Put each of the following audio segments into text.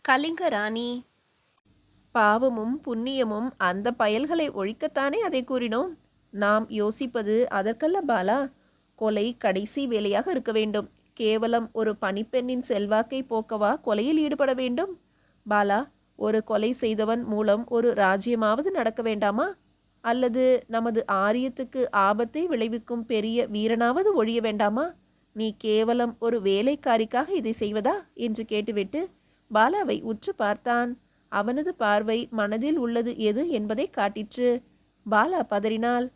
கலிங்க ராணி. பாவமும் புண்ணியமும் அந்த பயல்களை ஒழிக்கத்தானே அதை கூறினோம். நாம் யோசிப்பது அதற்கல்ல பாலா. கொலை கடைசி வேலையாக இருக்க வேண்டும். கேவலம் ஒரு பணிப்பெண்ணின் செல்வாக்கை போக்கவா கொலையில் ஈடுபட வேண்டும்? பாலா, ஒரு கொலை செய்தவன் மூலம் ஒரு ராஜ்யமாவது நடக்க வேண்டாமா? அல்லது நமது ஆரியத்துக்கு ஆபத்தை விளைவிக்கும் பெரிய வீரனாவது ஒழிய வேண்டாமா? நீ கேவலம் ஒரு வேலைக்காரிக்காக இதை செய்வதா என்று கேட்டுவிட்டு பாலாவை உற்று பார்த்தான். அவனது பார்வை மனதில் உள்ளது எது என்பதை காட்டிற்று. பாலா பதறினாள்.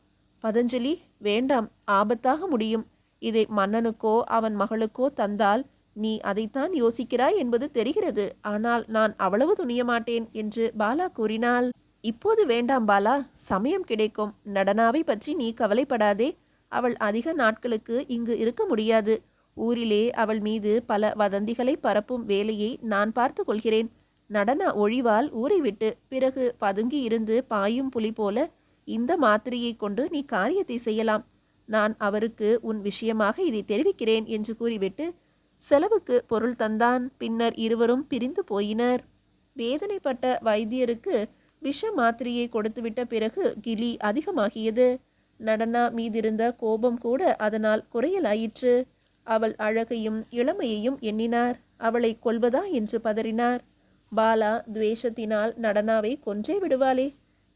பதஞ்சலி, வேண்டாம், ஆபத்தாக முடியும். இதை மன்னனுக்கோ அவன் மகளுக்கோ தந்தால் நீ அதைத்தான் யோசிக்கிறாய் என்பது தெரிகிறது. ஆனால் நான் அவ்வளவு துணிய மாட்டேன் என்று பாலா கூறினாள். இப்போது வேண்டாம் பாலா, சமயம் கிடைக்கும். நடனாவை பற்றி நீ கவலைப்படாதே. அவள் அதிக நாட்களுக்கு இங்கு இருக்க முடியாது. ஊரிலே அவள் மீது பல வதந்திகளை பரப்பும் வேலையை நான் பார்த்து கொள்கிறேன். நடனா ஒழிவால் ஊரை விட்டு பிறகு பதுங்கி இருந்து பாயும் புலி போல இந்த மாத்திரையை கொண்டு நீ காரியத்தை செய்யலாம். நான் அவருக்கு உன் விஷயமாக இதை தெரிவிக்கிறேன் என்று கூறிவிட்டு செலவுக்கு பொருள் தந்தான். பின்னர் இருவரும் பிரிந்து போயினர். வேதனைப்பட்ட வைத்தியருக்கு விஷ மாத்திரையை கொடுத்துவிட்ட பிறகு கிளி அதிகமாகியது. நடனா மீதிருந்த கோபம் கூட அதனால் குறையலாயிற்று. அவள் அழகையும் இளமையையும் எண்ணினார். அவளை கொல்வதா என்று பதறினார். பாலா துவேஷத்தினால் நடனாவை கொன்றே விடுவாளே,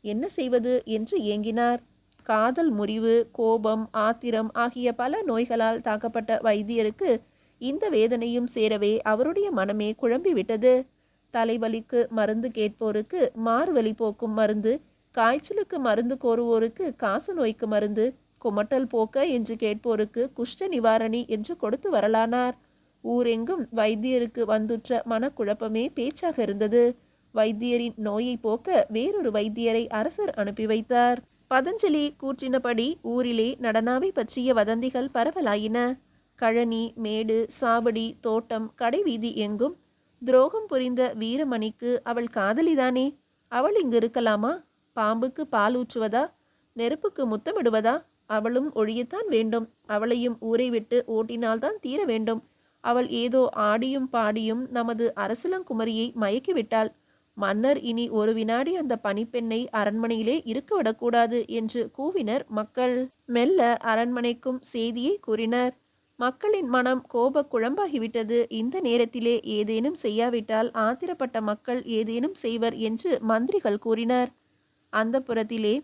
என்ன செய்வது என்று ஏங்கினார். காதல் முறிவு, கோபம், ஆத்திரம் ஆகிய பல நோய்களால் தாக்கப்பட்ட வைத்தியருக்கு இந்த வேதனையும் சேரவே அவருடைய மனமே குழம்பிவிட்டது. தலைவலிக்கு மருந்து கேட்போருக்கு மார்வலி போக்கும் மருந்து, காய்ச்சலுக்கு மருந்து கோருவோருக்கு காச நோய்க்கு மருந்து, குமட்டல் போக்க என்று கேட்போருக்கு குஷ்ட நிவாரணி என்று கொடுத்து வரலானார். ஊரெங்கும் வைத்தியருக்கு வந்துற்ற மனக்குழப்பமே பேச்சாக இருந்தது. வைத்தியரின் நோயை போக்க வேறொரு வைத்தியரை அரசர் அனுப்பி வைத்தார். பதஞ்சலி கூற்றினபடி ஊரிலே நடனாவை பற்றிய வதந்திகள் பரவலாயின. கழனி, மேடு, சாவடி, தோட்டம், கடைவீதி எங்கும் துரோகம் புரிந்த வீரமணிக்கு அவள் காதலிதானே. அவள் இங்கு இருக்கலாமா? பாம்புக்கு பால் ஊற்றுவதா? நெருப்புக்கு முத்தமிடுவதா? அவளும் ஒழியத்தான் வேண்டும். அவளையும் ஊரை விட்டு ஓட்டினால்தான் தீர வேண்டும். அவள் ஏதோ ஆடியும் பாடியும் நமது அரசலங்குமரியை மயக்கிவிட்டாள். மன்னர் இனி ஒரு வினாடி அந்த பணிப்பெண்ணை அரண்மனையிலே இருக்க விடக்கூடாது என்று கூவினர் மக்கள். மெல்ல அரண்மனைக்கும் செய்தியை கூறினர். மக்களின் மனம் கோப குழம்பாகிவிட்டது. இந்த நேரத்திலே ஏதேனும் செய்யாவிட்டால் ஆத்திரப்பட்ட மக்கள் ஏதேனும் செய்வர் என்று மந்திரிகள் கூறினர். அந்த புறத்திலே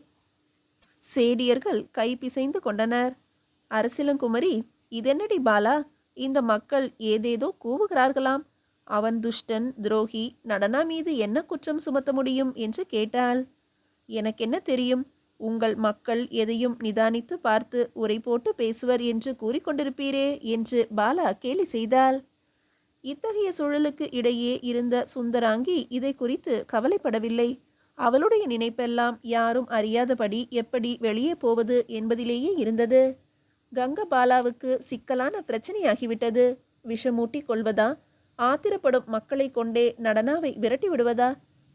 சேடியர்கள் கை பிசைந்து கொண்டனர். அரசிலங்குமரி, இதென்னடி பாலா, இந்த மக்கள் ஏதேதோ கூவுகிறார்களாம். அவன் துஷ்டன், துரோகி. நடனா மீது என்ன குற்றம் சுமத்த முடியும் என்று கேட்டாள். எனக்கென்ன தெரியும்? உங்கள் மக்கள் எதையும் நிதானித்து பார்த்து உரை போட்டு பேசுவர் என்று கூறிக்கொண்டிருப்பீரே என்று பாலா கேலி செய்தாள். இத்தகைய சூழலுக்கு இடையே இருந்த சுந்தராங்கி இதை குறித்து கவலைப்படவில்லை. அவளுடைய நினைப்பெல்லாம் யாரும் அறியாதபடி எப்படி வெளியே போவது என்பதிலேயே இருந்தது. கங்கபாலாவுக்கு சிக்கலான பிரச்சனையாகிவிட்டது. விஷமூட்டி கொள்வதா? ஆத்திரப்படும் மக்களை கொண்டே நடனாவை விரட்டி விடுவதா?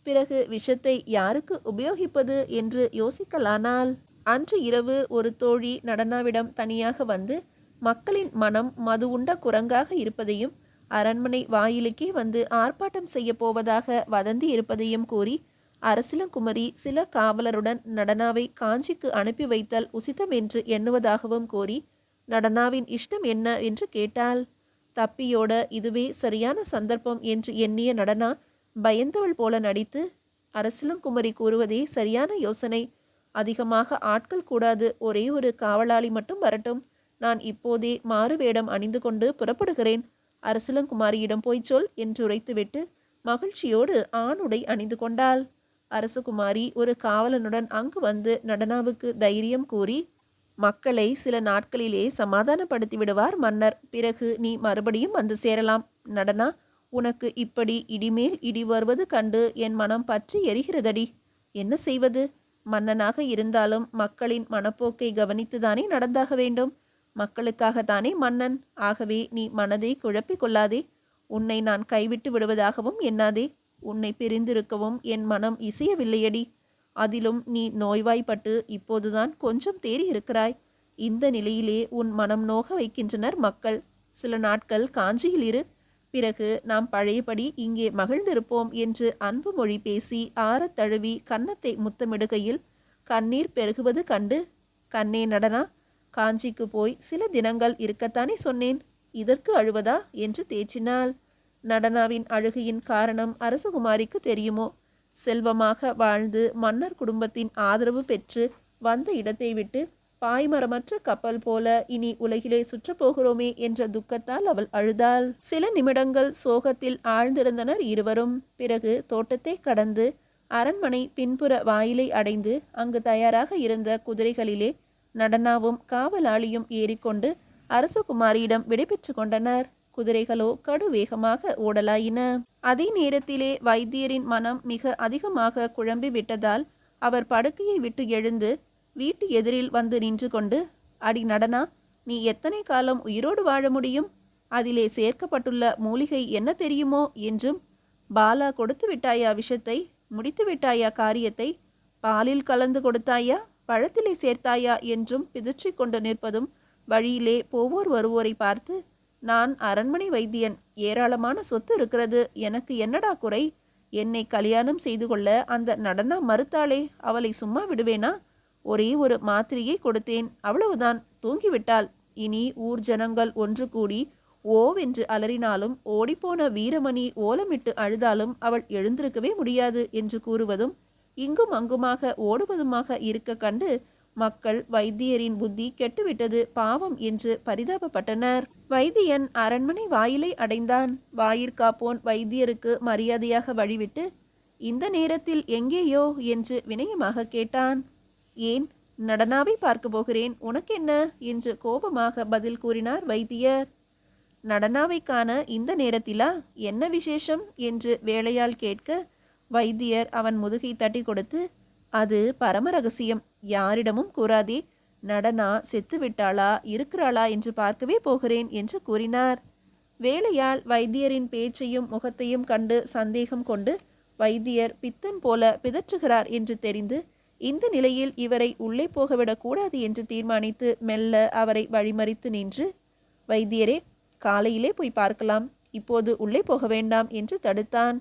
பிறகு விஷத்தை யாருக்கு உபயோகிப்பது என்று யோசிக்கலானாள். அன்று இரவு ஒரு தோழி நடனாவிடம் தனியாக வந்து மக்களின் மனம் மது உண்ட குரங்காக இருப்பதையும் அரண்மனை வாயிலுக்கே வந்து ஆர்ப்பாட்டம் செய்ய போவதாக வதந்தி இருப்பதையும் கூறி அரசிலங்குமரி சில காவலருடன் நடனாவை காஞ்சிக்கு அனுப்பி வைத்தல் உசிதம் என்று எண்ணுவதாகவும் கூறி நடனாவின் இஷ்டம் என்ன என்று கேட்டாள். தப்பியோட இதுவே சரியான சந்தர்ப்பம் என்று எண்ணிய நடனா பயந்தவள் போல நடித்து, அரசிலங்குமரி கூறுவதே சரியான யோசனை. அதிகமாக ஆட்கள் கூடாது. ஒரே ஒரு காவலாளி மட்டும் வரட்டும். நான் இப்போதே மாறுவேடம் அணிந்து கொண்டு புறப்படுகிறேன். அரசிலங்குமாரியிடம் போய்ச் சொல் என்று உரைத்துவிட்டு மகிழ்ச்சியோடு ஆணுடை அணிந்து கொண்டாள். அரசகுமாரி ஒரு காவலனுடன் அங்கு வந்து நடனாவுக்கு தைரியம் கூறி, மக்களை சில நாட்களிலே சமாதானப்படுத்தி விடுவார் மன்னர். பிறகு நீ மறுபடியும் வந்து சேரலாம். நடனா, உனக்கு இப்படி இடிமேல் இடி வருவது கண்டு என் மனம் பற்றி எரிகிறதடி. என்ன செய்வது? மன்னனாக இருந்தாலும் மக்களின் மனப்போக்கை கவனித்துதானே நடந்தாக வேண்டும். மக்களுக்காகத்தானே மன்னன். ஆகவே நீ மனதை குழப்பிக் கொள்ளாதே. உன்னை நான் கைவிட்டு விடுவதாகவும் எண்ணாதே. உன்னை பிரிந்திருக்கவும் என் மனம் இசையவில்லையடி. அதிலும் நீ நோய்வாய்ப்பட்டு இப்போதுதான் கொஞ்சம் தேறி இருக்கிறாய். இந்த நிலையிலே உன் மனம் நோக வைக்கின்றனர் மக்கள். சில நாட்கள் காஞ்சியில் இரு. பிறகு நாம் பழையபடி இங்கே மகிழ்ந்திருப்போம் என்று அன்பு மொழி பேசி ஆறத் தழுவி கன்னத்தை முத்தமிடுகையில் கண்ணீர் பெருகுவது கண்டு, கண்ணே நடனா, காஞ்சிக்கு போய் சில தினங்கள் இருக்கத்தானே சொன்னேன், இதற்கு அழுவதா என்று தேற்றினாள். நடனாவின் அழுகையின் காரணம் அரசகுமாரிக்கு தெரியுமோ? செல்வமாக வாழ்ந்து மன்னர் குடும்பத்தின் ஆதரவு பெற்று வந்த இடத்தை விட்டு பாய்மரமற்ற கப்பல் போல இனி உலகிலே சுற்றப்போகிறோமே என்ற துக்கத்தால் அவள் அழுதாள். சில நிமிடங்கள் சோகத்தில் ஆழ்ந்திருந்தனர் இருவரும். பிறகு தோட்டத்தை கடந்து அரண்மனை பின்புற வாயிலை அடைந்து அங்கு தயாராக இருந்த குதிரைகளிலே நடனாவும் காவலாளியும் ஏறிக்கொண்டு அரசகுமாரியிடம் விடைபெற்று கொண்டனர். குதிரைகளோ கடுவேகமாக ஓடலாயின. அதே நேரத்திலே வைத்தியரின் மனம் மிக அதிகமாக குழம்பி விட்டதால் அவர் படுக்கையை விட்டு எழுந்து வீட்டு எதிரில் வந்து நின்று கொண்டு, அடி நடனா, நீ எத்தனை காலம் உயிரோடு வாழ முடியும்? அதிலே சேர்க்கப்பட்டுள்ள மூலிகை என்ன தெரியுமோ என்றும், பாலா கொடுத்து விட்டாயா விஷத்தை, முடித்து விட்டாயா காரியத்தை, பாலில் கலந்து கொடுத்தாயா, பழத்திலே சேர்த்தாயா என்றும் பிதற்றிக் கொண்டு நிற்பதும் வழியிலே போவோர் வருவோரை பார்த்து, நான் அரண்மனை வைத்தியன், ஏராளமான சொத்து இருக்கிறது, எனக்கு என்னடா குறை, என்னை கல்யாணம் செய்து கொள்ள அந்த நடனா மறுத்தாளே, அவளை சும்மா விடுவேனா? ஒரே ஒரு மாத்திரையை கொடுத்தேன், அவ்வளவுதான், தூங்கிவிட்டாள். இனி ஊர் ஜனங்கள் ஒன்று கூடி ஓவென்று அலறினாலும் ஓடிப்போன வீரமணி ஓலமிட்டு அழுதாலும் அவள் எழுந்திருக்கவே முடியாது என்று கூறுவதும் இங்கும் அங்குமாக ஓடுவதுமாக இருக்க கண்டு மக்கள் வைத்தியரின் புத்தி கெட்டுவிட்டது பாவம் என்று பரிதாபப்பட்டனர். வைத்தியன் அரண்மனை வாயிலை அடைந்தான். வாயிற்காப்போன் வைத்தியருக்கு மரியாதையாக வழிவிட்டு, இந்த நேரத்தில் எங்கேயோ என்று வினயமாக கேட்டான். ஏன், நடனாவை பார்க்க போகிறேன், உனக்கென்ன என்று கோபமாக பதில் கூறினார் வைத்தியர். நடனாவை காண இந்த நேரத்திலா, என்ன விசேஷம் என்று வேலையால் கேட்க, வைத்தியர் அவன் முதுகை தட்டி கொடுத்து, அது பரம ரகசியம், யாரிடமும் கூறாதே, நடனா செத்து விட்டாளா இருக்கிறாளா என்று பார்க்கவே போகிறேன் என்று கூறினார். வேலையாள் வைத்தியரின் பேச்சையும் முகத்தையும் கண்டு சந்தேகம் கொண்டு, வைத்தியர் பித்தன் போல பிதற்றுகிறார் என்று தெரிந்து, இந்த நிலையில் இவரை உள்ளே போகவிடக்கூடாது என்று தீர்மானித்து மெல்ல அவரை வழிமறித்து நின்று, வைத்தியரே, காலையிலே போய் பார்க்கலாம், இப்போது உள்ளே போக வேண்டாம் என்று தடுத்தான்.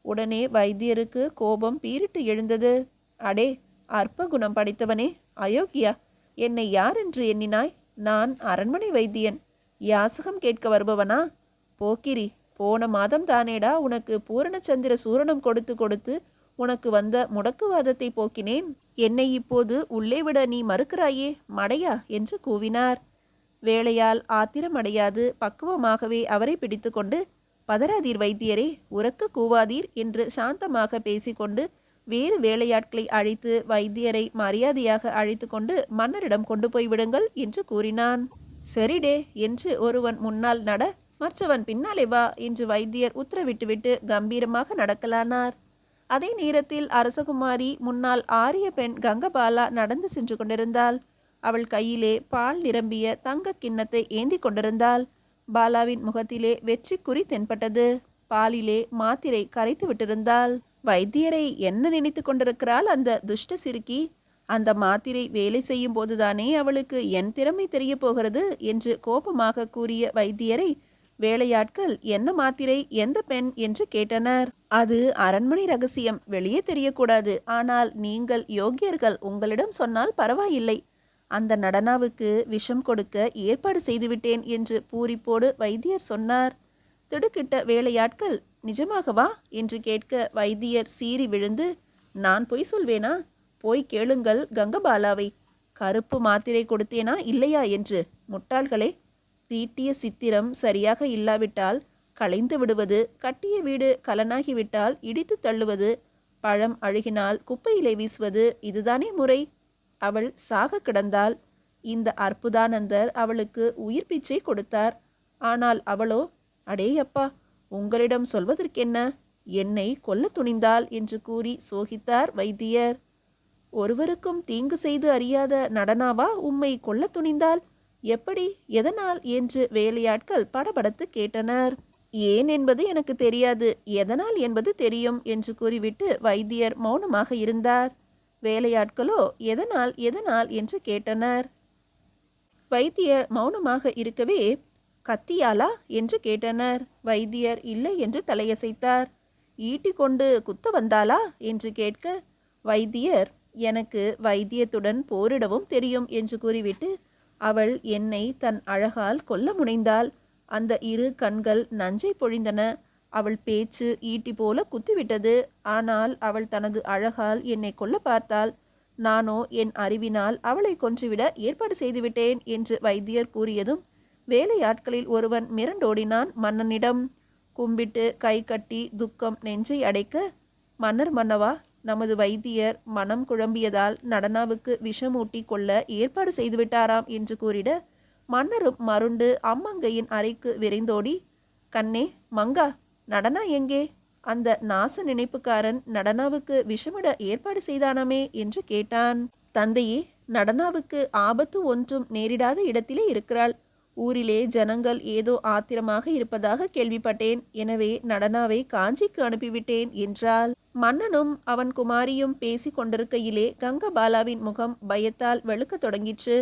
உடனே வைத்தியருக்கு கோபம் பீரிட்டு எழுந்தது. அடே, அற்ப குணம் படைத்தவனே, அயோக்கியா, என்னை யார் என்று எண்ணினாய்? நான் அரண்மனை வைத்தியன், யாசகம் கேட்க வருபவனா? போக்கிரி, போன மாதம் தானேடா உனக்கு பூரணச்சந்திர சூரணம் கொடுத்து கொடுத்து உனக்கு வந்த முடக்குவாதத்தை போக்கினேன். என்னை இப்போது உள்ளே விட நீ மறுக்கிறாயே, மடையா என்று கூவினார். வேலையால் ஆத்திரமடையாது பக்குவமாகவே அவரை பிடித்து கொண்டு, பதறாதீர் வைத்தியரே, உரக்க கூவாதீர் என்று சாந்தமாக பேசிக்கொண்டு வேறு வேலையாட்களை அழைத்து வைத்தியரை மரியாதையாக அழைத்து கொண்டு மன்னரிடம் கொண்டு போய் விடுங்கள் என்று கூறினான். சரிடே என்று ஒருவன் முன்னால் நட, மற்றவன் பின்னாலே வா என்று வைத்தியர் உத்தரவிட்டுவிட்டு கம்பீரமாக நடக்கலானார். அதே நேரத்தில் அரசகுமாரி முன்னால் ஆரிய பெண் கங்கபாலா நடந்து சென்று கொண்டிருந்தாள். அவள் கையிலே பால் நிரம்பிய தங்க கிண்ணத்தை ஏந்தி கொண்டிருந்தாள். பாலாவின் முகத்திலே வெற்றி குறி தென்பட்டது. பாலிலே மாத்திரை கரைத்து விட்டிருந்தாள். வைத்தியரை என்ன நினைத்து கொண்டிருக்கிறாள் அந்த துஷ்ட சிறுக்கி? அந்த மாத்திரை வேலை செய்யும் போதுதானே அவளுக்கு என் திறமை தெரிய போகிறது என்று கோபமாக கூறிய வைத்தியரை வேலையாட்கள் என்ன மாத்திரை, எந்த பெண் என்று கேட்டனர். அது அரண்மனை ரகசியம், வெளியே தெரியக்கூடாது. ஆனால் நீங்கள் யோக்கியர்கள், உங்களிடம் சொன்னால் பரவாயில்லை. அந்த நடனாவுக்கு விஷம் கொடுக்க ஏற்பாடு செய்துவிட்டேன் என்று பூரிப்போடு வைத்தியர் சொன்னார். திடுக்கிட்ட வேலையாட்கள், நிஜமாகவா என்று கேட்க வைத்தியர் சீறி விழுந்து, நான் பொய் சொல்வேனா? போய் கேளுங்கள் கங்கபாலாவை, கருப்பு மாத்திரை கொடுத்தேனா இல்லையா என்று. முட்டாள்களே, தீட்டிய சித்திரம் சரியாக இல்லாவிட்டால் களைந்து விடுவது, கட்டிய வீடு கலனாகிவிட்டால் இடித்து தள்ளுவது, பழம் அழுகினால் குப்பையிலே வீசுவது, இதுதானே முறை? அவள் சாக கிடந்தாள். இந்த அற்புதானந்தர் அவளுக்கு உயிர் பிச்சை கொடுத்தார். ஆனால் அவளோ, அடேயப்பா, உங்களிடம் சொல்வதற்கென்ன, என்னை கொல்ல துணிந்தாள் என்று கூறி சோகித்தார் வைத்தியர். ஒருவருக்கும் தீங்கு செய்து அறியாத நடனாவா உம்மை கொல்ல துணிந்தாள்? எப்படி, எதனால் என்று வேலையாட்கள் படபடத்து கேட்டனர். ஏன் என்பது எனக்கு தெரியாது, எதனால் என்பது தெரியும் என்று கூறிவிட்டு வைத்தியர் மௌனமாக இருந்தார். வேலையாட்களோ எதனால் எதனால் என்று கேட்டனர். வைத்தியர் மௌனமாக இருக்கவே, கத்தியாலா என்று கேட்டனர். வைத்தியர் இல்லை என்று தலையசைத்தார். ஈட்டி கொண்டு குத்த வந்தாளா என்று கேட்க, வைத்தியர் எனக்கு வைத்தியத்துடன் போரிடவும் தெரியும் என்று கூறிவிட்டு, அவள் என்னை தன் அழகால் கொல்ல முனைந்தாள். அந்த இரு கண்கள் நஞ்சை பொழிந்தன. அவள் பேச்சு ஈட்டி போல குத்திவிட்டது. ஆனால் அவள் தனது அழகால் என்னை கொல்ல பார்த்தாள். நானோ என் அறிவினால் அவளை கொன்றுவிட ஏற்பாடு செய்துவிட்டேன் என்று வைத்தியர் கூறியதும் வேலையாட்களில் ஒருவன் மிரண்டோடினான் மன்னனிடம். கும்பிட்டு கை கட்டி துக்கம் நெஞ்சை அடைக்க, மன்னர் மன்னவா, நமது வைத்தியர் மனம் குழம்பியதால் நடனாவுக்கு விஷமூட்டி கொள்ள ஏற்பாடு செய்துவிட்டாராம் என்று கூறிட, மன்னரும் மருண்டு அம்மங்கையின் அறைக்கு விரைந்தோடி, கண்ணே மங்கா, நடனா எங்கே? அந்த நாச நினைப்புக்காரன் நடனாவுக்கு விஷமிட ஏற்பாடு செய்தானமே என்று கேட்டான். தந்தையே, நடனாவுக்கு ஆபத்து ஒன்றும் நேரிடாத இடத்திலே இருக்கிறாள். ஊரிலே ஜனங்கள் ஏதோ ஆத்திரமாக இருப்பதாக கேள்விப்பட்டேன். எனவே நடனாவை காஞ்சிக்கு அனுப்பிவிட்டேன் என்றாள். மன்னனும் அவன் குமாரியும் பேசி கொண்டிருக்கையிலே கங்கபாலாவின் முகம் பயத்தால் வெளுக்க தொடங்கிற்று.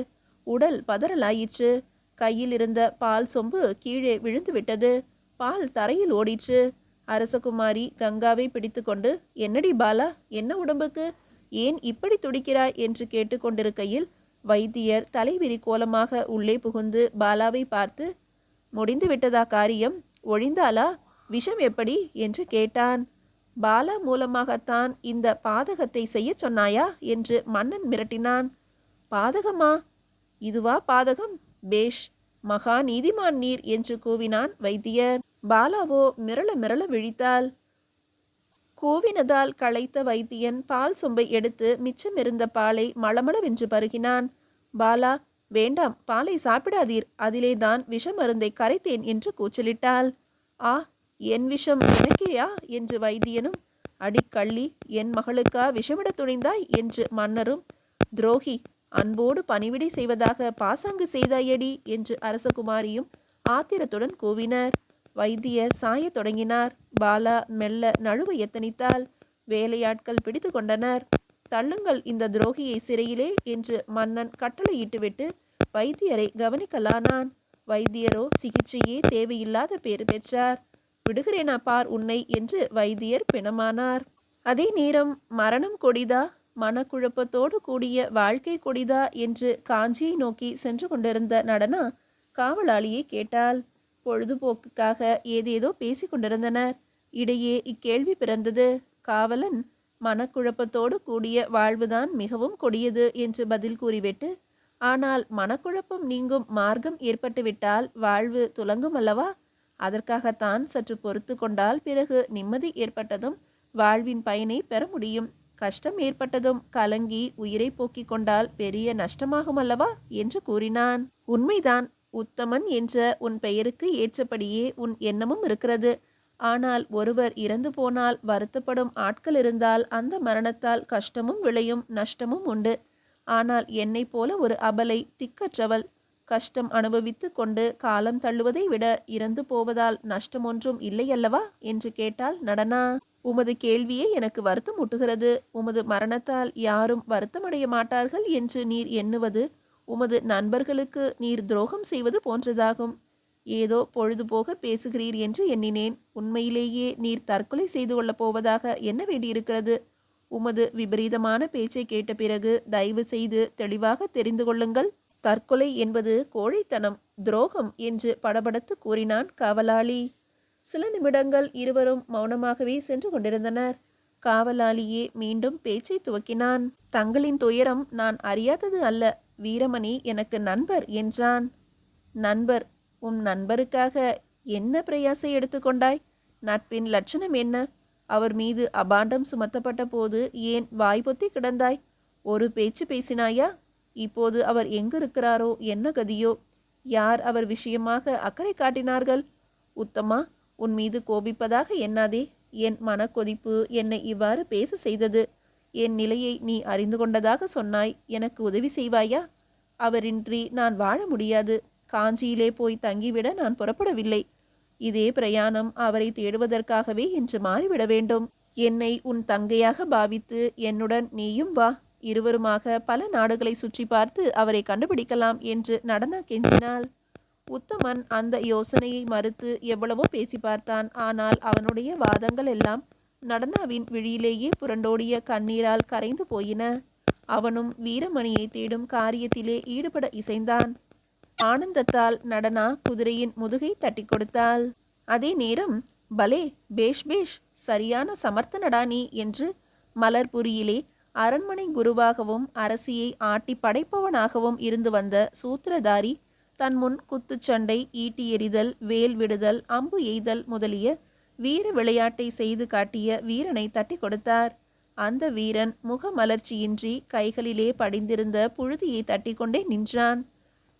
உடல் பதறலாயிற்று. கையில் இருந்த பால் சொம்பு கீழே விழுந்துவிட்டது. பால் தரையில் ஓடிற்று. அரசகுமாரி கங்காவை பிடித்து கொண்டு, என்னடி பாலா, என்ன உடம்புக்கு, ஏன் இப்படி துடிக்கிறாய் என்று கேட்டு கொண்டிருக்கையில் வைத்தியர் தலைவிரி கோலமாக உள்ளே புகுந்து பாலாவை பார்த்து, முடிந்து விட்டதா காரியம்? ஒழிந்தாளா? விஷம் எப்படி என்று கேட்டான். பாலா மூலமாகத்தான் இந்த பாதகத்தை செய்ய சொன்னாயா என்று மன்னன் மிரட்டினான். பாதகமா? இதுவா பாதகம்? பேஷ், மகா நீதிமான் நீர் என்று கூவினான் வைத்தியர். பாலாவோ மிரள மிரள விழித்தாள். கூவினதால் களைத்த வைத்தியன் பால் சொம்பை எடுத்து மிச்சமிருந்த பாலை மளமளவென்று பருகினான். பாலா, வேண்டாம், பாலை சாப்பிடாதீர், அதிலேதான் விஷ மருந்தை கரைத்தேன் என்று கூச்சலிட்டாள். ஆ, என் விஷம் எனக்கேயா என்று வைத்தியனும், அடிக்கள்ளி, என் மகளுக்கா விஷமிட துணிந்தாய் என்று மன்னரும், துரோகி, அன்போடு பணிவிடை செய்வதாக பாசாங்கு செய்தாயடி என்று அரசகுமாரியும் ஆத்திரத்துடன் கூவினர். வைத்தியர் சாய தொடங்கினார். பாலா மெல்ல நழுவ எத்தனித்தாள். வேலையாட்கள் பிடித்து கொண்டனர். தள்ளுங்கள் இந்த துரோகியை சிறையிலே என்று மன்னன் கட்டளையிட்டுவிட்டு வைத்தியரை கவனிக்கலானான். வைத்தியரோ சிகிச்சையே தேவையில்லாத பேறு பெற்றார். விடுகிறேனா பார் உன்னை என்று வைத்தியர் பிணமானார். அதே நேரம் மரணம் கொடிதா, மனக்குழப்பத்தோடு கூடிய வாழ்க்கை கொடிதா என்று காஞ்சியை நோக்கி சென்று கொண்டிருந்த நடனா காவலாளியை கேட்டாள். பொழுதுபோக்குக்காக ஏதேதோ பேசி கொண்டிருந்தனர். இடையே இக்கேள்வி பிறந்தது. காவலன் மனக்குழப்பத்தோடு கூடிய வாழ்வுதான் மிகவும் கொடியது என்று பதில் கூறிவிட்டு, ஆனால் மனக்குழப்பம் நீங்கும் மார்க்கம் ஏற்பட்டுவிட்டால் வாழ்வு துலங்கும் அல்லவா? அதற்காகத்தான் சற்று பொறுத்து கொண்டால் பிறகு நிம்மதி ஏற்பட்டதும் வாழ்வின் பயனை பெற முடியும். கஷ்டம் ஏற்பட்டதும் கலங்கி உயிரை போக்கிக் கொண்டால் பெரிய நஷ்டமாகும் அல்லவா என்று கூறினான். உண்மைதான். உத்தமன் என்ற உன் பெயருக்கு ஏற்றபடியே உன் எண்ணமும் இருக்கிறது. ஆனால் ஒருவர் இறந்து போனால் வருத்தப்படும் ஆட்கள் இருந்தால் அந்த மரணத்தால் கஷ்டமும் விளையும், நஷ்டமும் உண்டு. ஆனால் என்னை போல ஒரு அபலை, திக்கற்றவள், கஷ்டம் அனுபவித்து கொண்டு காலம் தள்ளுவதை விட இறந்து போவதால் நஷ்டம் ஒன்றும் இல்லையல்லவா என்று கேட்டாள் நடனா. உமது கேள்வியே எனக்கு வருத்தம் ஊட்டுகிறது. உமது மரணத்தால் யாரும் வருத்தமடைய மாட்டார்கள் என்று நீர் எண்ணுவது உமது நண்பர்களுக்கு நீர் துரோகம் செய்வது போன்றதாகும். ஏதோ பொழுதுபோக பேசுகிறீர் என்று எண்ணினேன். உண்மையிலேயே நீர் தற்கொலை செய்து கொள்ளப் போவதாக என்ன வேண்டியிருக்கிறது? உமது விபரீதமான பேச்சை கேட்ட பிறகு தயவு செய்து தெளிவாக தெரிந்து கொள்ளுங்கள். தற்கொலை என்பது கோழைத்தனம், துரோகம் என்று படபடத்து கூறினான் காவலாளி. சில நிமிடங்கள் இருவரும் மௌனமாகவே சென்று கொண்டிருந்தனர். காவலாளியே மீண்டும் பேச்சை துவக்கினான். தங்களின் துயரம் நான் அறியாதது அல்ல. வீரமணி எனக்கு நண்பர் என்றான். நண்பர்? உன் நண்பருக்காக என்ன பிரயாசை எடுத்துக்கொண்டாய்? நட்பின் லட்சணம் என்ன? அவர் மீது அபாண்டம் சுமத்தப்பட்ட போது ஏன் வாய்பொத்தி கிடந்தாய்? ஒரு பேச்சு பேசினாயா? இப்போது அவர் எங்கிருக்கிறாரோ, என்ன கதியோ? யார் அவர் விஷயமாக அக்கறை காட்டினார்கள்? உத்தமா, உன் மீது கோபிப்பதாக எண்ணாதே. என் மனக்கொதிப்பு என்னை இவ்வாறு பேச செய்தது. என் நிலையை நீ அறிந்து கொண்டதாக சொன்னாய். எனக்கு உதவி செய்வாயா? அவரின்றி நான் வாழ முடியாது. காஞ்சியிலே போய் தங்கிவிட நான் புறப்படவில்லை. இதே பிரயாணம் அவரை தேடுவதற்காகவே என்று மாறிவிட வேண்டும். என்னை உன் தங்கையாக பாவித்து என்னுடன் நீயும் வா. இருவருமாக பல நாடுகளை சுற்றி பார்த்து அவரை கண்டுபிடிக்கலாம் என்று நடனா கெஞ்சினாள். உத்தமன் அந்த யோசனையை மறுத்து எவ்வளவோ பேசி பார்த்தான். ஆனால் அவனுடைய வாதங்கள் எல்லாம் நடனாவின் விழியிலேயே புரண்டோடிய கண்ணீரால் கரைந்து போயின. அவனும் வீரமணியை தேடும் காரியத்திலே ஈடுபட இசைந்தான். ஆனந்தத்தால் நடனா குதிரையின் முதுகை தட்டி கொடுத்தாள். அதே நேரம், பலே, பேஷ் பேஷ், சரியான சமர்த்தனடா நீ என்று மலர்புரியிலே அரண்மனை குருவாகவும் அரசியை ஆட்டி படைப்பவனாகவும் இருந்து வந்த சூத்திரதாரி தன் முன் குத்துச்சண்டை, ஈட்டி எறிதல், வேல் விடுதல், அம்பு எய்தல் முதலிய வீர விளையாட்டை செய்து காட்டிய வீரனை தட்டி கொடுத்தார். அந்த வீரன் முகமலர்ச்சியின்றி கைகளிலே படிந்திருந்த புழுதியை தட்டி கொண்டே நின்றான்.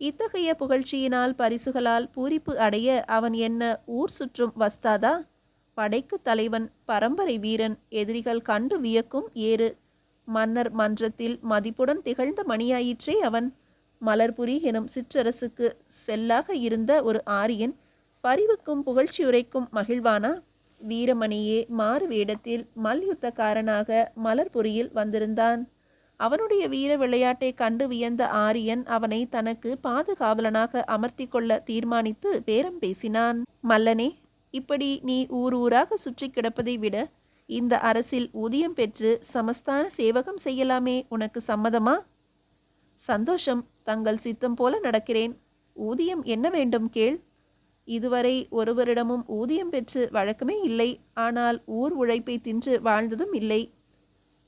இத்தகைய புகழ்ச்சியினால் பரிசுகளால் பூரிப்பு அடைய அவன் என்ன ஊர் சுற்றும் வஸ்தாதா? படைக்கு தலைவன், பரம்பரை வீரன், எதிரிகள் கண்டு வியக்கும் ஏறு. மன்னர் மன்றத்தில் மதிப்புடன் திகழ்ந்த மணியாயிற்றே அவன். மலர்புரி எனும் சிற்றரசுக்கு செல்லாக இருந்த ஒரு ஆரியன் பரிவுக்கும் புகழ்ச்சியுரைக்கும் மகிழ்வானா? வீரமணியே மாறு வேடத்தில் மல்யுத்தக்காரனாக மலர்புரியில் வந்திருந்தான். அவனுடைய வீர விளையாட்டை கண்டு வியந்த ஆரியன் அவனை தனக்கு பாதுகாவலனாக அமர்த்தி கொள்ள தீர்மானித்து பேரம் பேசினான். மல்லனே, இப்படி நீ ஊர் ஊராக சுற்றி கிடப்பதை விட இந்த அரசில் ஊதியம் பெற்று சமஸ்தான சேவகம் செய்யலாமே, உனக்கு சம்மதமா? சந்தோஷம், தங்கள் சித்தம் போல நடக்கிறேன். ஊதியம் என்ன வேண்டும் கேள். இதுவரை ஒருவரிடமும் ஊதியம் பெற்று வழக்கமே இல்லை. ஆனால் ஊர் உழைப்பை தின்று வாழ்ந்ததும் இல்லை.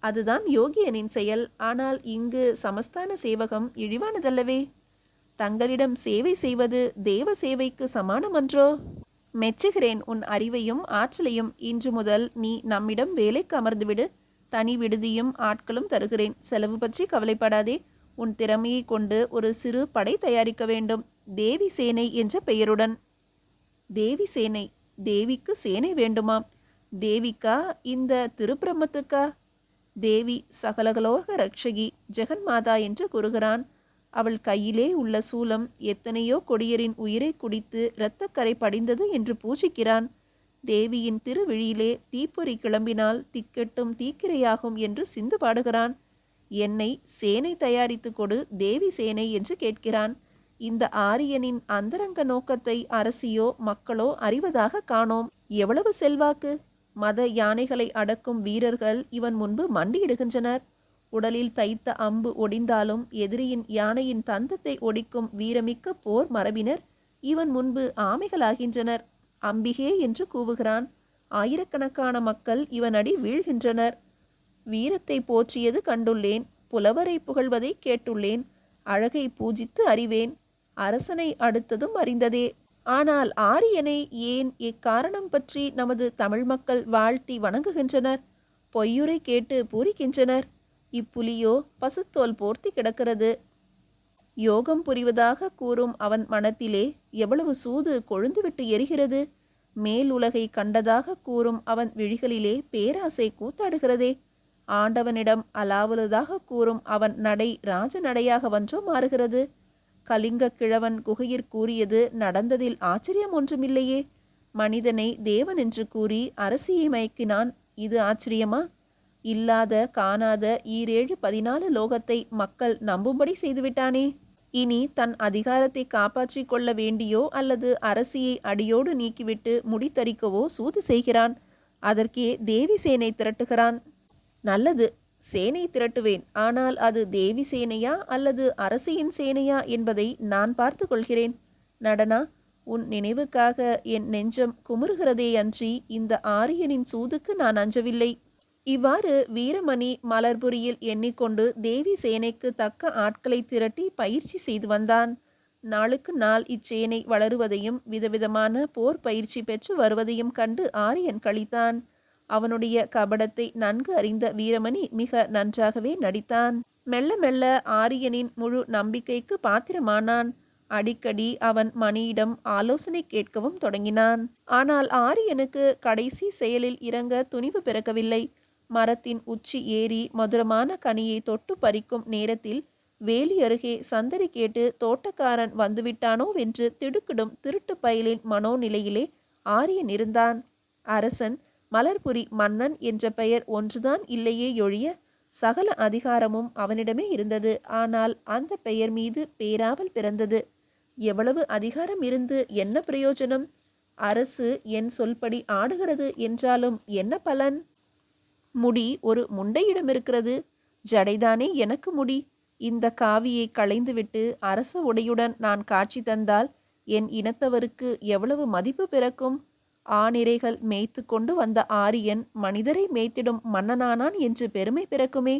அதுதான் யோகியனின் செயல். ஆனால் இங்கு சமஸ்தான சேவகம் இழிவானதல்லவே. தங்களிடம் சேவை செய்வது தேவ சேவைக்கு சமானமன்றோ? மெச்சுகிறேன் உன் அறிவையும் ஆற்றலையும். இன்று முதல் நீ நம்மிடம் வேலைக்கு அமர்ந்துவிடு. தனி விடுதியும் ஆட்களும் தருகிறேன். செலவு பற்றி கவலைப்படாதே. உன் திறமையை கொண்டு ஒரு சிறு படை தயாரிக்க வேண்டும். தேவி சேனை என்ற பெயருடன். தேவி சேனை? தேவிக்கு சேனை வேண்டுமாம். தேவிக்கா? இந்த திருப்பிரமத்துக்கா? தேவி சகலகலோக ரட்சகி, ஜெகன்மாதா என்று கூறுகிறான். அவள் கையிலே உள்ள சூலம் எத்தனையோ கொடியரின் உயிரை குடித்து இரத்தக்கரை படிந்தது என்று பூஜிக்கிறான். தேவியின் திருவிழியிலே தீப்பொறி கிளம்பினால் திக்கெட்டும் தீக்கிரையாகும் என்று சிந்து பாடுகிறான். என்னை சேனை தயாரித்து கொடு, தேவி சேனை என்று கேட்கிறான். இந்த ஆரியனின் அந்தரங்க நோக்கத்தை அரசியோ மக்களோ அறிவதாக காணோம். எவ்வளவு செல்வாக்கு! மத யானைகளை அடக்கும் வீரர்கள் இவன் முன்பு மண்டியிடுகின்றனர். உடலில் தைத்த அம்பு ஒடிந்தாலும் எதிரியின் யானையின் தந்தத்தை ஒடிக்கும் வீரமிக்க போர் மரபினர் இவன் முன்பு ஆமைகளாகின்றனர். அம்பிகே என்று கூவுகிறான். ஆயிரக்கணக்கான மக்கள் இவன் அடி வீழ்கின்றனர். வீரத்தை போற்றியது கண்டுள்ளேன். புலவரை புகழ்வதை கேட்டுள்ளேன். அழகை பூஜித்து அறிவேன். அரசனை அடுத்ததும் அறிந்ததே. ஆனால் ஆரியனை ஏன் இக்காரணம் பற்றி நமது தமிழ் மக்கள் வாழ்த்தி வணங்குகின்றனர்? பொய்யுரை கேட்டு பூரிக்கின்றனர். இப்புலியோ பசுத்தோல் போர்த்தி கிடக்கிறது. யோகம் புரிவதாக கூறும் அவன் மனத்திலே எவ்வளவு சூது கொழுந்துவிட்டு எரிகிறது. மேல் உலகை கண்டதாக கூறும் அவன் விழிகளிலே பேராசை கூத்தாடுகிறதே. ஆண்டவனிடம் அலாவலுதாக கூறும் அவன் நடை ராஜ நடையாக வன்றோ மாறுகிறது. கலிங்க கிழவன் குகையிற் கூறியது நடந்ததில் ஆச்சரியம் ஒன்றுமில்லையே. மனிதனை தேவன் என்று கூறி அரசியை மயக்கினான். இது ஆச்சரியமா? இல்லாத காணாத 7 14 லோகத்தை மக்கள் நம்பும்படி செய்துவிட்டானே. இனி தன் அதிகாரத்தை காப்பாற்றி கொள்ள வேண்டியோ அல்லது அரசியை அடியோடு நீக்கிவிட்டு முடித்தரிக்கவோ சூது செய்கிறான். அதற்கே தேவி சேனை திரட்டுகிறான். நல்லது, சேனை திரட்டுவேன். ஆனால் அது தேவி சேனையா அல்லது அரசியின் சேனையா என்பதை நான் பார்த்து கொள்கிறேன். நடனா, உன் நினைவுக்காக என் நெஞ்சம் குமுறுகிறதே அன்றி இந்த ஆரியனின் சூதுக்கு நான் அஞ்சவில்லை. இவ்வாறு வீரமணி மலர்புரியில் எண்ணிக்கொண்டு தேவி சேனைக்கு தக்க ஆட்களை திரட்டி பயிற்சி செய்து வந்தான். நாளுக்கு நாள் இச்சேனை வளருவதையும் விதவிதமான போர் பயிற்சி பெற்று வருவதையும் கண்டு ஆரியன் களித்தான். அவனுடைய கபடத்தை நன்கு அறிந்த வீரமணி மிக நன்றாகவே நடித்தான். மெல்ல மெல்ல ஆரியனின் முழு நம்பிக்கைக்கு பாத்திரமானான். அடிக்கடி அவன் மணியிடம் ஆலோசனை கேட்கவும் தொடங்கினான். ஆனால் ஆரியனுக்கு கடைசி செயலில் இறங்க துணிவு பிறக்கவில்லை. மரத்தின் உச்சி ஏறி மதுரமான கனியை தொட்டு பறிக்கும் நேரத்தில் வேலி அருகே சந்தடி கேட்டு தோட்டக்காரன் வந்துவிட்டானோ வென்று திடுக்கிடும் திருட்டு பயலின் மனோநிலையிலே ஆரியன் இருந்தான். அரசன், மலர்புரி மன்னன் என்ற பெயர் ஒன்றுதான் இல்லையே ஒழிய சகல அதிகாரமும் அவனிடமே இருந்தது. ஆனால் அந்த பெயர் மீது பேராவல் பிறந்தது. எவ்வளவு அதிகாரம் இருந்து என்ன பிரயோஜனம்? அரசு என் சொல்படி ஆடுகிறது என்றாலும் என்ன பலன்? முடி ஒரு முண்டையிடம் இருக்கிறது. ஜடைதானே எனக்கு முடி. இந்த காவியை களைந்துவிட்டு அரச உடையுடன் நான் காட்சி தந்தால் என் இனத்தவருக்கு எவ்வளவு மதிப்பு பிறக்கும்? ஆணிரைகள் மேய்த்து கொண்டு வந்த ஆரியன் மனிதரை மேய்த்திடும் மன்னனானான் என்று பெருமை பிறக்குமே.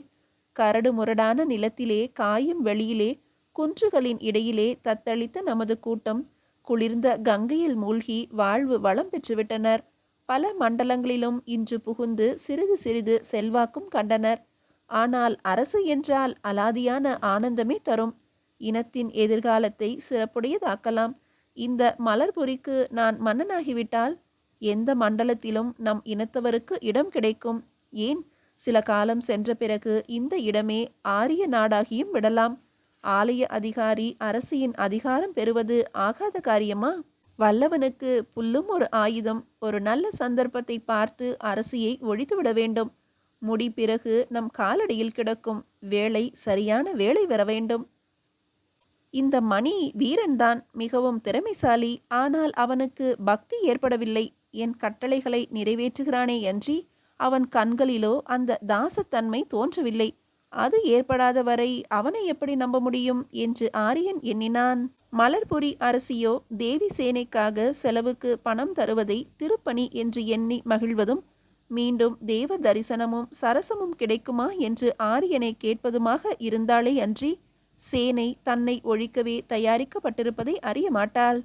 கரடு முரடான நிலத்திலே, காயும் வெளியிலே, குன்றுகளின் இடையிலே தத்தளித்த நமது கூட்டம் குளிர்ந்த கங்கையில் மூழ்கி வாழ்வு வளம் பெற்றுவிட்டனர். பல மண்டலங்களிலும் இன்று புகுந்து சிறிது சிறிது செல்வாக்கும் கண்டனர். ஆனால் அரசு என்றால் அலாதியான ஆனந்தமே தரும். இனத்தின் எதிர்காலத்தை சிறப்புடையதாக்கலாம். இந்த மலர்புரிக்கு நான் மன்னனாகிவிட்டால் எந்த மண்டலத்திலும் நம் இனத்தவருக்கு இடம் கிடைக்கும். ஏன், சில காலம் சென்ற பிறகு இந்த இடமே ஆரிய நாடாகியும் விடலாம். ஆலய அதிகாரி அரசியின் அதிகாரம் பெறுவது ஆகாத காரியமா? வல்லவனுக்கு புல்லும் ஒரு ஆயுதம். ஒரு நல்ல சந்தர்ப்பத்தை பார்த்து அரசியை ஒழித்துவிட வேண்டும். முடி பிறகு நம் காலடியில் கிடக்கும். வேளை சரியான வேளை வர வேண்டும். இந்த மணி வீரன்தான், மிகவும் திறமைசாலி. ஆனால் அவனுக்கு பக்தி ஏற்படவில்லை. என் கட்டளைகளை நிறைவேற்றுகிறானே அன்றி அவன் கண்களிலோ அந்த தாசத்தன்மை தோன்றவில்லை. அது ஏற்படாத வரை அவனை எப்படி நம்ப முடியும் என்று ஆரியன் எண்ணினான். மலர்புரி அரசியோ தேவி சேனைக்காக செலவுக்கு பணம் தருவதை திருப்பணி என்று எண்ணி மகிழ்வதும், மீண்டும் தேவ தரிசனமும் சரசமும் கிடைக்குமா என்று ஆரியனை கேட்பதுமாக இருந்தாளே அன்றி சேனை தன்னை ஒழிக்கவே தயாரிக்கப்பட்டிருப்பதை அறிய மாட்டாள்.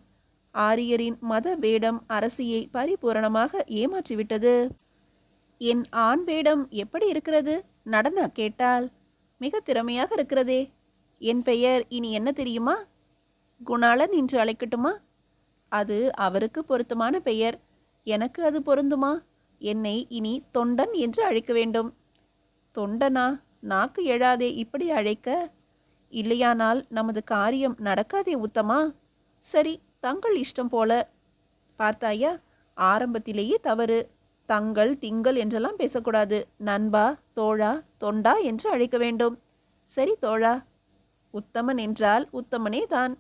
ஆரியரின் மத வேடம் அரசியை பரிபூரணமாக ஏமாற்றிவிட்டது. என் ஆண் வேடம் எப்படி இருக்கிறது? நடனா கேட்டாள். மிக திறமையாக இருக்கிறதே. என் பெயர் இனி என்ன தெரியுமா? குணாளன் என்று அழைக்கட்டுமா? அது அவருக்கு பொருத்தமான பெயர். எனக்கு அது பொருந்துமா? என்னை இனி தொண்டன் என்று அழைக்க வேண்டும். தொண்டனா? நாக்கு எழாதே இப்படி அழைக்க. இல்லையானால் நமது காரியம் நடக்காதே உத்தமா. சரி, தங்கள் இஷ்டம் போல. பார்த்தாயா, ஆரம்பத்திலேயே தவறு. தங்கள் திங்கள் என்றெல்லாம் பேசக்கூடாது. நண்பா, தோழா, தொண்டா என்று அழைக்க வேண்டும். சரி தோழா. உத்தமன் என்றால் உத்தமனே தான்.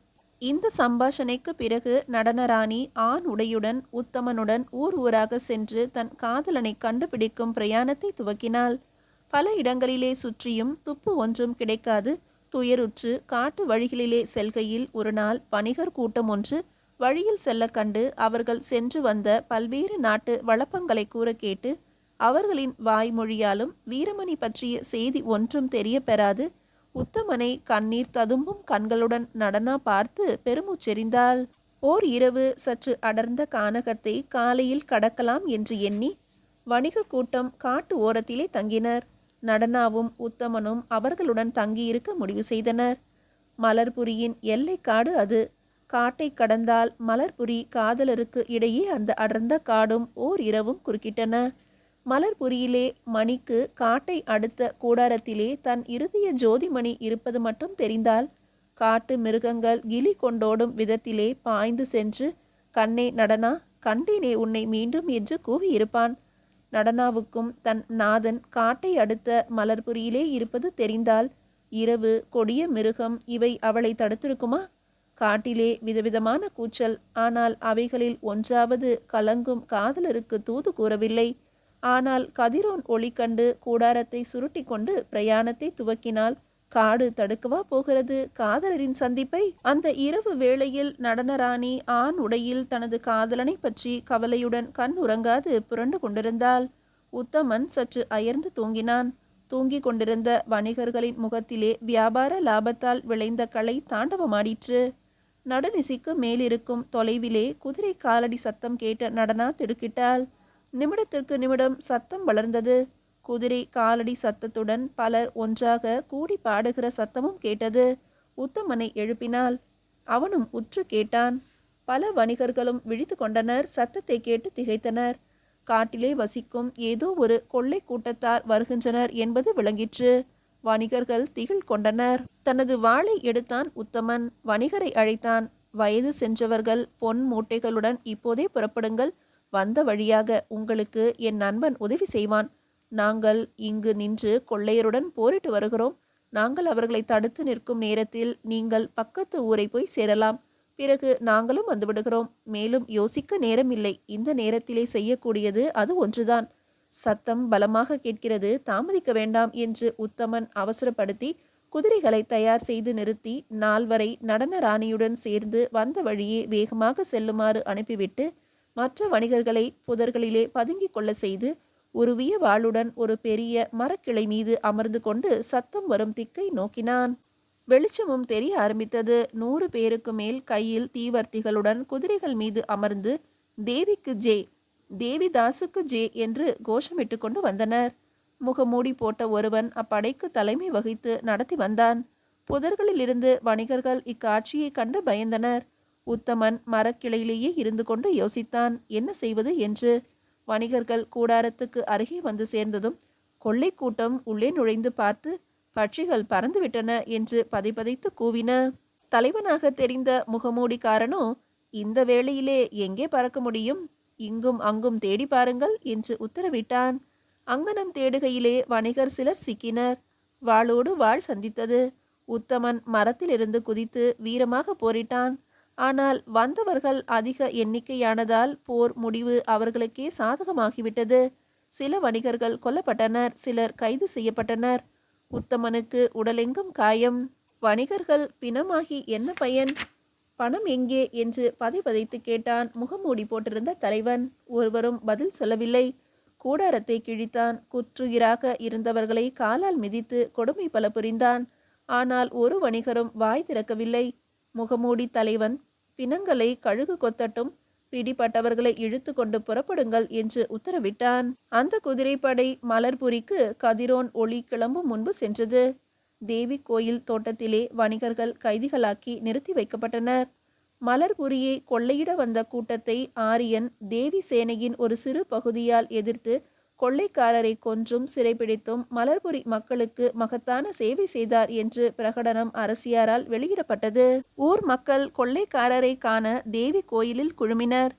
இந்த சம்பாஷணைக்கு பிறகு நடனராணி ஆண் உடையுடன் உத்தமனுடன் ஊர் ஊராக சென்று தன் காதலனை கண்டுபிடிக்கும் பிரயாணத்தை துவக்கினாள். பல இடங்களிலே சுற்றியும் துப்பு ஒன்றும் கிடைக்காது துயருற்று காட்டு வழிகளிலே செல்கையில் ஒரு நாள் வணிகர் கூட்டம் ஒன்று வழியில் செல்ல கண்டு அவர்கள் சென்று வந்த பல்வேறு நாட்டு வழப்பங்களை கூற கேட்டு அவர்களின் வாய்மொழியாலும் வீரமணி பற்றிய செய்தி ஒன்றும் தெரிய பெறாது உத்தமனை கண்ணீர் ததும்பும் கண்களுடன் நடனா பார்த்து பெருமூச்செறிந்தாள். ஓர் இரவு சற்று அடர்ந்த கானகத்தை காலையில் கடக்கலாம் என்று எண்ணி வணிக கூட்டம் காட்டு ஓரத்திலே தங்கினர். நடனாவும் உத்தமனும் அவர்களுடன் தங்கியிருக்க முடிவு செய்தனர். மலர்புரியின் எல்லை காடு அது. காட்டை கடந்தால் மலர்புரி காதலருக்கு இடையே அந்த அடர்ந்த காடும் ஓர் இரவும் குறுக்கிட்டன. மலர்புரியிலே மணிக்கு காட்டை அடுத்த கூடாரத்திலே தன் இறுதிய ஜோதிமணி இருப்பது மட்டும் தெரிந்தால் காட்டு மிருகங்கள் கிளி கொண்டோடும் விதத்திலே பாய்ந்து சென்று கண்ணே நடனா, கண்டேனே உன்னை மீண்டும் என்று கூவியிருப்பான். நடனாவுக்கும் தன் நாதன் காட்டை அடுத்த மலர்புரியிலே இருப்பது தெரிந்தால் இரவு, கொடிய மிருகம் இவை அவளை தடுத்திருக்குமா? காட்டிலே விதவிதமான கூச்சல். ஆனால் அவைகளில் ஒன்றாவது கலங்கும் காதலருக்கு தூது கூறவில்லை. ஆனால் கதிரோன் ஒளி கண்டு கூடாரத்தை சுருட்டி கொண்டு பிரயாணத்தை துவக்கினால் காடு தடுக்கவா போகிறது காதலரின் சந்திப்பை? அந்த இரவு வேளையில் நடனராணி ஆண் உடையில் தனது காதலனை பற்றி கவலையுடன் கண் உறங்காது புரண்டு கொண்டிருந்தாள். உத்தமன் சற்று அயர்ந்து தூங்கினான். தூங்கிக் கொண்டிருந்த வணிகர்களின் முகத்திலே வியாபார லாபத்தால் விளைந்த களை தாண்டவமாடிற்று. நடுநிசிக்கு மேலிருக்கும் தொலைவிலே குதிரை காலடி சத்தம் கேட்ட நடனா திடுக்கிட்டாள். நிமிடத்திற்கு நிமிடம் சத்தம் வளர்ந்தது. குதிரை காலடி சத்தத்துடன் பலர் ஒன்றாக கூடி பாடுகிற சத்தமும் கேட்டது. உத்தமனை எழுப்பினாள். அவனும் உற்று கேட்டான். பல வணிகர்களும் விழித்து கொண்டனர். சத்தத்தை கேட்டு திகைத்தனர். காட்டிலே வசிக்கும் ஏதோ ஒரு கொள்ளை கூட்டத்தார் வருகின்றனர் என்பது விளங்கிற்று. வணிகர்கள் திகில் கொண்டனர். தனது வாளை எடுத்தான் உத்தமன். வணிகரை அழைத்தான். வயது சென்றவர்கள் பொன் மூட்டைகளுடன் இப்போதே புறப்படுங்கள். வந்த வழியாக உங்களுக்கு என் நண்பன் உதவி செய்வான். நாங்கள் இங்கு நின்று கொள்ளையருடன் போரிட்டு வருகிறோம். நாங்கள் அவர்களை தடுத்து நிற்கும் நேரத்தில் நீங்கள் பக்கத்து ஊரை போய் சேரலாம். பிறகு நாங்களும் வந்துவிடுகிறோம். மேலும் யோசிக்க நேரமில்லை. இந்த நேரத்திலே செய்யக்கூடியது அது ஒன்றுதான். சத்தம் பலமாக கேட்கிறது, தாமதிக்க வேண்டாம் என்று உத்தமன் அவசரப்படுத்தி குதிரைகளை தயார் செய்து நிறுத்தி 4 நடன ராணியுடன் சேர்ந்து வந்த வழியே வேகமாக செல்லுமாறு அனுப்பிவிட்டு மற்ற வணிகர்களை புதர்களிலே பதுங்கிக் கொள்ள செய்து உருவிய வாளுடன் ஒரு பெரிய மரக்கிளை மீது அமர்ந்து கொண்டு சத்தம் வரும் திக்கை நோக்கினான். வெளிச்சமும் தெரிய ஆரம்பித்தது. 100 பேருக்கு மேல் கையில் தீவர்த்திகளுடன் குதிரைகள் மீது அமர்ந்து தேவிக்கு ஜே, தேவிதாசுக்கு ஜே என்று கோஷமிட்டு கொண்டு வந்தனர். முகமூடி போட்ட ஒருவன் அப்படைக்கு தலைமை வகித்து நடத்தி வந்தான். புதர்களிலிருந்து வணிகர்கள் இக்காட்சியை கண்டு பயந்தனர். உத்தமன் மரக்கிளையிலேயே இருந்து கொண்டு யோசித்தான் என்ன செய்வது என்று. வணிகர்கள் கூடாரத்துக்கு அருகே வந்து சேர்ந்ததும் கொள்ளை கூட்டம் உள்ளே நுழைந்து பார்த்து பட்சிகள் பறந்துவிட்டன என்று பதைபதைத்து கூவின. தலைவனாக தெரிந்த முகமூடிக்காரனோ, இந்த வேளையிலே எங்கே பறக்க முடியும், இங்கும் அங்கும் தேடி பாருங்கள் என்று உத்தரவிட்டான். அங்கனம் தேடுகையிலே வணிகர் சிலர் சிக்கினர். வாளோடு வாள் சந்தித்தது. உத்தமன் மரத்திலிருந்து குதித்து வீரமாக போரிட்டான். ஆனால் வந்தவர்கள் அதிக எண்ணிக்கையானதால் போர் முடிவு அவர்களுக்கே சாதகமாகிவிட்டது. சில வணிகர்கள் கொல்லப்பட்டனர், சிலர் கைது செய்யப்பட்டனர். உத்தமனுக்கு உடலெங்கும் காயம். வணிகர்கள் பிணமாகி என்ன பயன், பணம் எங்கே என்று பதைபதைத்து கேட்டான் முகமூடி போட்டிருந்த தலைவன். ஒருவரும் பதில் சொல்லவில்லை. கூடாரத்தை கிழித்தான். குற்றுயிராக இருந்தவர்களை காலால் மிதித்து கொடுமை பல புரிந்தான். ஆனால் ஒரு வணிகரும் வாய் திறக்கவில்லை. முகமூடி தலைவன் பிணங்களை கழுகு கொத்தட்டும், பிடிப்பட்டவர்களை இழுத்து கொண்டு புறப்படுங்கள் என்று உத்தரவிட்டான். அந்த குதிரைப்படை மலர்புரிக்கு கதிரோன் ஒளி கிளம்பும் முன்பு சென்றது. தேவி கோயில் தோட்டத்திலே வணிகர்கள் கைதிகளாக்கி நிறுத்தி வைக்கப்பட்டனர். மலர்புரியை கொள்ளையிட வந்த கூட்டத்தை ஆரியன் தேவி சேனையின் ஒரு சிறு பகுதியால் எதிர்த்து கொள்ளைக்காரரை கொன்றும் சிறைப்பிடித்தும் மலர்புரி மக்களுக்கு மகத்தான சேவை செய்தார் என்று பிரகடனம் அரசியாரால் வெளியிடப்பட்டது. ஊர் மக்கள் கொள்ளைக்காரரை காண தேவி கோயிலில் குழுமினர்.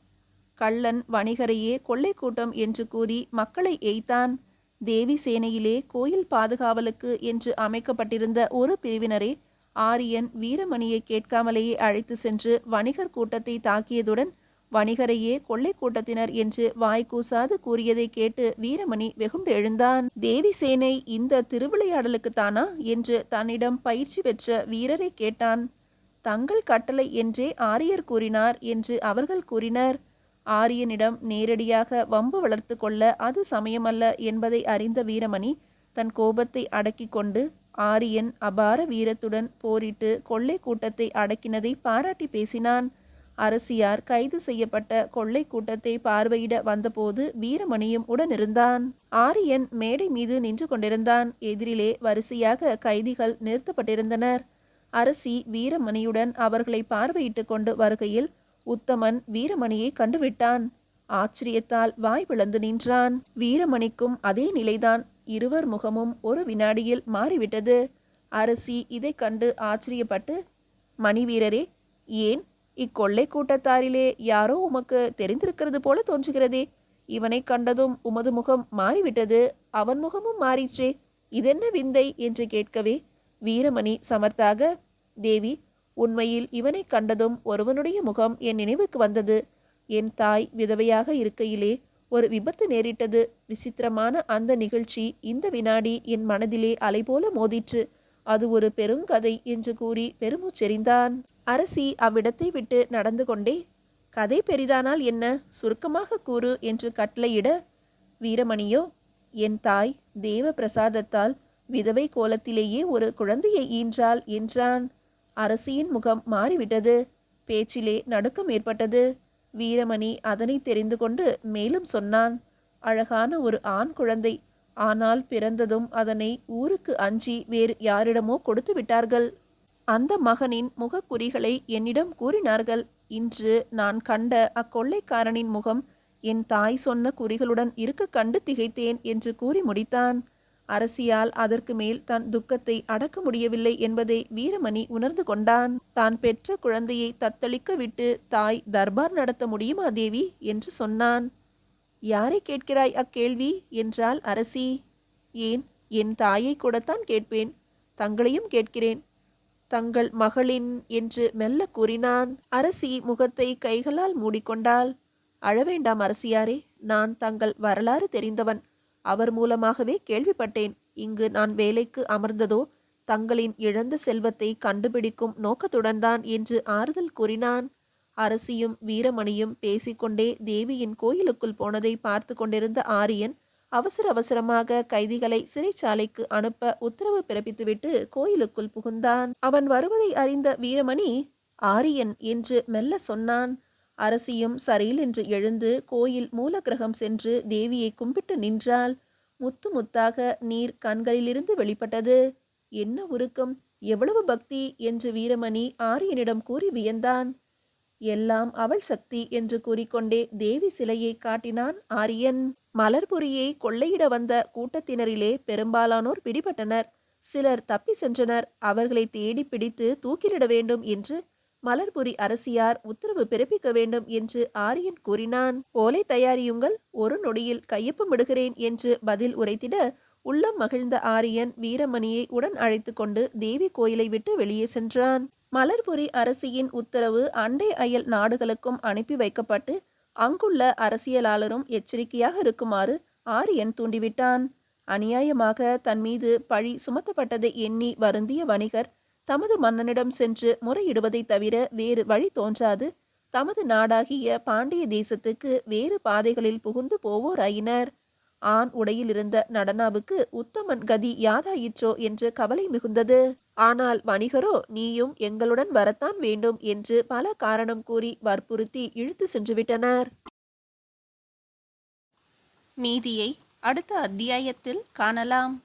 கள்ளன் வணிகரையே கொள்ளை கூட்டம் என்று கூறி மக்களை எய்த்தான். தேவி சேனையிலே கோயில் பாதுகாவலுக்கு என்று அமைக்கப்பட்டிருந்த ஒரு பிரிவினரே ஆரியன் வீரமணியை கேட்காமலேயே அழைத்து சென்று வணிகர் கூட்டத்தை தாக்கியதுடன் வணிகரையே கொள்ளை கூட்டத்தினர் என்று வாய்க்கூசாது கூறியதை கேட்டு வீரமணி வெகுண்டு எழுந்தான். தேவி சேனை இந்த திருவிளையாடலுக்குத்தானா என்று தன்னிடம் பயிற்சி பெற்ற வீரரை கேட்டான். தங்கள் கட்டளை என்றே ஆரியர் கூறினார் என்று அவர்கள் கூறினர். ஆரியனிடம் நேரடியாக வம்பு வளர்த்து கொள்ள அது சமயமல்ல என்பதை அறிந்த வீரமணி தன் கோபத்தை அடக்கி கொண்டு ஆரியன் அபார வீரத்துடன் போரிட்டு கொள்ளை கூட்டத்தை அடக்கினதை பாராட்டி பேசினான். அரசியார் கைது செய்யப்பட்ட கொள்ளை கூட்டத்தை பார்வையிட வந்தபோது வீரமணியும் உடனிருந்தான். ஆரியன் மேடை மீது நின்று கொண்டிருந்தான். எதிரிலே வரிசையாக கைதிகள் நிறுத்தப்பட்டிருந்தனர். அரசி வீரமணியுடன் அவர்களை பார்வையிட்டு கொண்டு வருகையில் உத்தமன் வீரமணியை கண்டுவிட்டான். ஆச்சரியத்தால் வாய் பிளந்து நின்றான். வீரமணிக்கும் அதே நிலைதான். இருவர் முகமும் ஒரு வினாடியில் மாறிவிட்டது. அரசி இதை கண்டு ஆச்சரியப்பட்டு, மணிவீரரே, ஏன் இக்கொள்ளை கூட்டத்தாரிலே யாரோ உமக்கு தெரிந்திருக்கிறது போல தோன்றுகிறதே. இவனை கண்டதும் உமது முகம் மாறிவிட்டது, அவன் முகமும் மாறிற்றே, இதென்ன விந்தை என்று கேட்கவே வீரமணி சமர்த்தாக, தேவி, உண்மையில் இவனை கண்டதும் ஒருவனுடைய முகம் என் நினைவுக்கு வந்தது. என் தாய் விதவையாக இருக்கையிலே ஒரு விபத்து நேரிட்டது. விசித்திரமான அந்த நிகழ்ச்சி இந்த வினாடி என் மனதிலே அலைபோல மோதிற்று. அது ஒரு பெருங்கதை என்று கூறி பெருமூச்செறிந்தான். அரசி அவ்விடத்தை விட்டு நடந்து கொண்டே, கதை பெரிதானால் என்ன, சுருக்கமாக கூறு என்று கட்டளையிட, வீரமணியோ, என் தாய் தேவ பிரசாதத்தால் விதவை கோலத்திலேயே ஒரு குழந்தையை ஈன்றாள் என்றான். அரசியின் முகம் மாறிவிட்டது. பேச்சிலே நடுக்கம் ஏற்பட்டது. வீரமணி அதனை தெரிந்து கொண்டு மேலும் சொன்னான். அழகான ஒரு ஆண் குழந்தை. ஆனால் பிறந்ததும் அதனை ஊருக்கு அஞ்சி வேறு யாரிடமோ கொடுத்து விட்டார்கள். அந்த மகனின் முகக்குறிகளை என்னிடம் கூறினார்கள். இன்று நான் கண்ட அக்கொள்ளைக்காரனின் முகம் என் தாய் சொன்ன குறிகளுடன் இருக்க கண்டு திகைத்தேன் என்று கூறி முடித்தான். அரசியால் அதற்கு மேல் தன் துக்கத்தை அடக்க முடியவில்லை என்பதை வீரமணி உணர்ந்து கொண்டான். தான் பெற்ற குழந்தையை தத்தளிக்க விட்டு தாய் தர்பார் நடத்த முடியுமா தேவி என்று சொன்னான். யாரை கேட்கிறாய் அக்கேள்வி என்றாள் அரசி. ஏன், என் தாயை கூடத்தான் கேட்பேன், தங்களையும் கேட்கிறேன். தங்கள் மகளின் என்று மெல்ல கூறினான். அரசி முகத்தை கைகளால் மூடிக்கொண்டாள். அழவேண்டாம் அரசியாரே, நான் தங்கள் வரலாறு தெரிந்தவன். அவர் மூலமாகவே கேள்விப்பட்டேன். இங்கு நான் வேலைக்கு அமர்ந்ததோ தங்களின் இழந்த செல்வத்தை கண்டுபிடிக்கும் நோக்கத்துடன் தான் என்று ஆறுதல் கூறினான். அரசியும் வீரமணியும் பேசிக்கொண்டே தேவியின் கோயிலுக்குள் போனதை பார்த்து கொண்டிருந்த ஆரியன் அவசர அவசரமாக கைதிகளை சிறைச்சாலைக்கு அனுப்ப உத்தரவு பிறப்பித்துவிட்டு கோயிலுக்குள் புகுந்தான். அவன் வருவதை அறிந்த வீரமணி ஆரியன் என்று மெல்ல சொன்னான். அரசியும் சரையில் என்று எழுந்து கோயில் மூலக்கிரகம் சென்று தேவியை கும்பிட்டு நின்றாள். முத்து முத்தாக நீர் கண்களிலிருந்து வெளிப்பட்டது. என்ன உருக்கம், எவ்வளவு பக்தி என்று வீரமணி ஆரியனிடம் கூறி வியந்தான். எல்லாம் அவள் சக்தி என்று கூறிக்கொண்டே தேவி சிலையை காட்டினான் ஆரியன். மலர்புரியை கொள்ளையிட வந்த கூட்டத்தினரிலே பெரும்பாலானோர் பிடிபட்டனர். சிலர் தப்பி சென்றனர். அவர்களை தேடி பிடித்து தூக்கிலிட வேண்டும் என்று மலர்புரி அரசியார் உத்தரவு பிறப்பிக்க வேண்டும் என்று ஆரியன் கூறினான். ஓலை தயாரியுங்கள், ஒரு நொடியில் கையொப்பமிடுகிறேன் என்று பதில் உரைத்திட உள்ளம் மகிழ்ந்த ஆரியன் வீரமணியை உடன் அழைத்து கொண்டு தேவி கோயிலை விட்டு வெளியே சென்றான். மலர்புரி அரசியின் உத்தரவு அண்டை அயல் நாடுகளுக்கும் அனுப்பி வைக்கப்பட்டு அங்குள்ள அரசியலாளரும் எச்சரிக்கையாக இருக்குமாறு ஆரியன் தூண்டிவிட்டான். அநியாயமாக தன் மீது பழி சுமத்தப்பட்டதை எண்ணி வருந்திய வணிகர் தமது மன்னனிடம் சென்று முறையிடுவதை தவிர வேறு வழி தோன்றாது தமது நாடாகிய பாண்டிய தேசத்துக்கு வேறு பாதைகளில் புகுந்து போவோராயினர். ஆண் உடையிலிருந்த நடனாவுக்கு உத்தமன் கதி யாதாயிற்றோ என்று கவலை மிகுந்தது. ஆனால் வணிகரோ நீயும் எங்களுடன் வரத்தான் வேண்டும் என்று பல காரணம் கூறி வற்புறுத்தி இழுத்து சென்றுவிட்டனர். நீதியை அடுத்த அத்தியாயத்தில் காணலாம்.